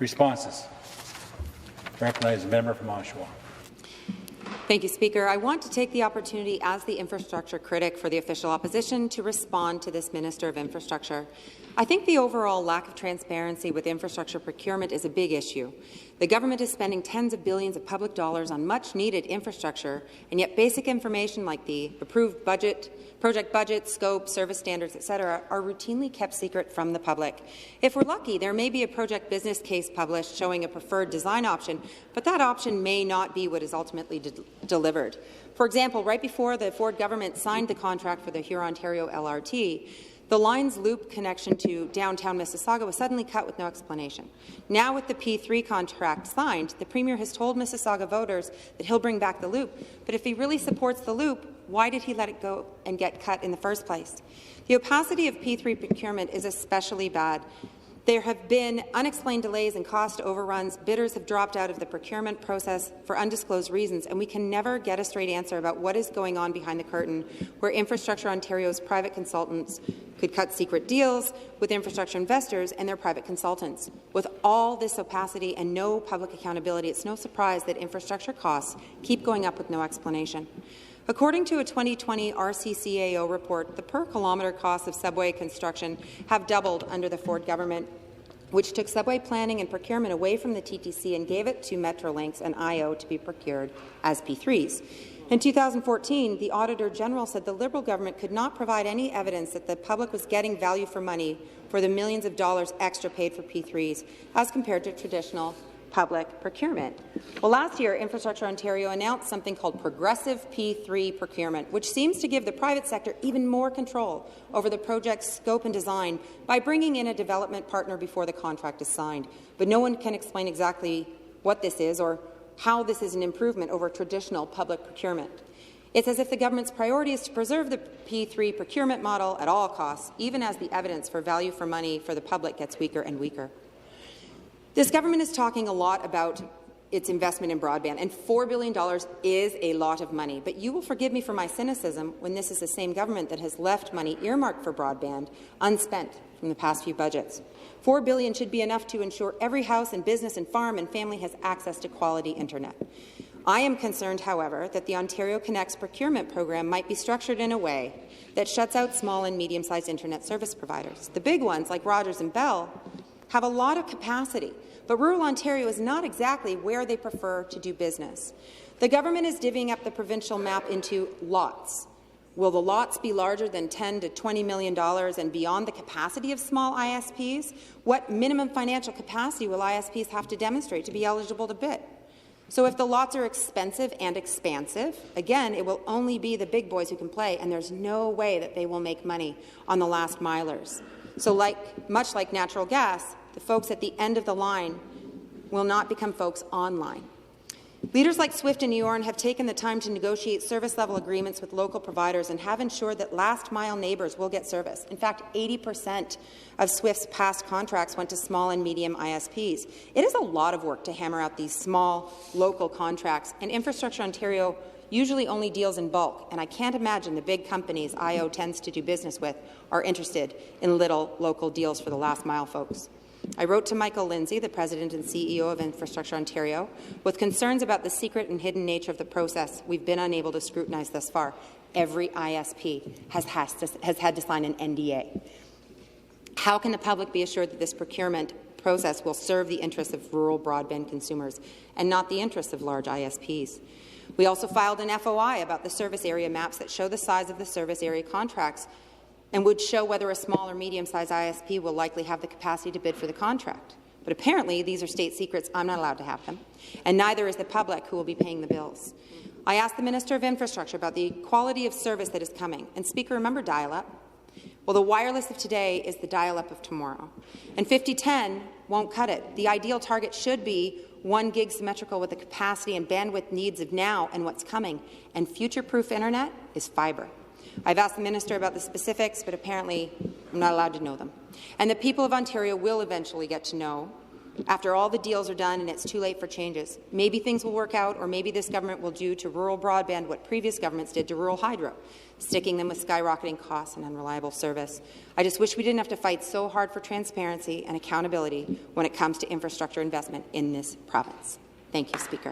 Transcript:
Responses. Recognize the member from Oshawa. Thank you, Speaker. I want to take the opportunity as the infrastructure critic for the official opposition to respond to this Minister of Infrastructure. I think the overall lack of transparency with infrastructure procurement is a big issue. The government is spending tens of billions of public dollars on much-needed infrastructure, and yet basic information like the approved budget, project budget, scope, service standards, etc., are routinely kept secret from the public. If we're lucky, there may be a project business case published showing a preferred design option, but that option may not be what is ultimately delivered. For example, right before the Ford government signed the contract for the Huron-Ontario LRT, the line's loop connection to downtown Mississauga was suddenly cut with no explanation. Now, with the P3 contract signed, the Premier has told Mississauga voters that he'll bring back the loop. But if he really supports the loop, why did he let it go and get cut in the first place? The opacity of P3 procurement is especially bad. There have been unexplained delays and cost overruns. Bidders have dropped out of the procurement process for undisclosed reasons, and we can never get a straight answer about what is going on behind the curtain, where Infrastructure Ontario's private consultants could cut secret deals with infrastructure investors and their private consultants. With all this opacity and no public accountability, it's no surprise that infrastructure costs keep going up with no explanation. According to a 2020 RCCAO report, the per-kilometre costs of subway construction have doubled under the Ford government, which took subway planning and procurement away from the TTC and gave it to Metrolinx and IO to be procured as P3s. In 2014, the Auditor General said the Liberal government could not provide any evidence that the public was getting value for money for the millions of dollars extra paid for P3s as compared to traditional public procurement. Well, last year, Infrastructure Ontario announced something called progressive P3 procurement, which seems to give the private sector even more control over the project's scope and design by bringing in a development partner before the contract is signed. But no one can explain exactly what this is or how this is an improvement over traditional public procurement. It's as if the government's priority is to preserve the P3 procurement model at all costs, even as the evidence for value for money for the public gets weaker and weaker. This government is talking a lot about its investment in broadband, and $4 billion is a lot of money. But you will forgive me for my cynicism when this is the same government that has left money earmarked for broadband unspent from the past few budgets. $4 billion should be enough to ensure every house and business and farm and family has access to quality internet. I am concerned, however, that the Ontario Connects procurement program might be structured in a way that shuts out small and medium-sized internet service providers. The big ones, like Rogers and Bell, have a lot of capacity, but rural Ontario is not exactly where they prefer to do business. The government is divvying up the provincial map into lots. Will the lots be larger than $10 to $20 million and beyond the capacity of small ISPs? What minimum financial capacity will ISPs have to demonstrate to be eligible to bid? So if the lots are expensive and expansive, again, it will only be the big boys who can play, and there's no way that they will make money on the last milers. So much like natural gas, the folks at the end of the line will not become folks online. Leaders like Swift and Eorn have taken the time to negotiate service-level agreements with local providers and have ensured that last-mile neighbours will get service. In fact, 80% of Swift's past contracts went to small and medium ISPs. It is a lot of work to hammer out these small, local contracts, and Infrastructure Ontario usually only deals in bulk, and I can't imagine the big companies IO tends to do business with are interested in little local deals for the last-mile folks. I wrote to Michael Lindsay, the President and CEO of Infrastructure Ontario, with concerns about the secret and hidden nature of the process we've been unable to scrutinize thus far. Every ISP has had to sign an NDA. How can the public be assured that this procurement process will serve the interests of rural broadband consumers and not the interests of large ISPs? We also filed an FOI about the service area maps that show the size of the service area contracts and would show whether a small or medium-sized ISP will likely have the capacity to bid for the contract. But apparently, these are state secrets. I'm not allowed to have them, and neither is the public who will be paying the bills. I asked the Minister of Infrastructure about the quality of service that is coming. And, Speaker, remember dial-up? Well, the wireless of today is the dial-up of tomorrow, and 5010 won't cut it. The ideal target should be 1 gig symmetrical with the capacity and bandwidth needs of now and what's coming, and future-proof internet is fibre. I've asked the minister about the specifics, but apparently I'm not allowed to know them. And the people of Ontario will eventually get to know after all the deals are done and it's too late for changes. Maybe things will work out, or maybe this government will do to rural broadband what previous governments did to rural hydro, sticking them with skyrocketing costs and unreliable service. I just wish we didn't have to fight so hard for transparency and accountability when it comes to infrastructure investment in this province. Thank you, Speaker.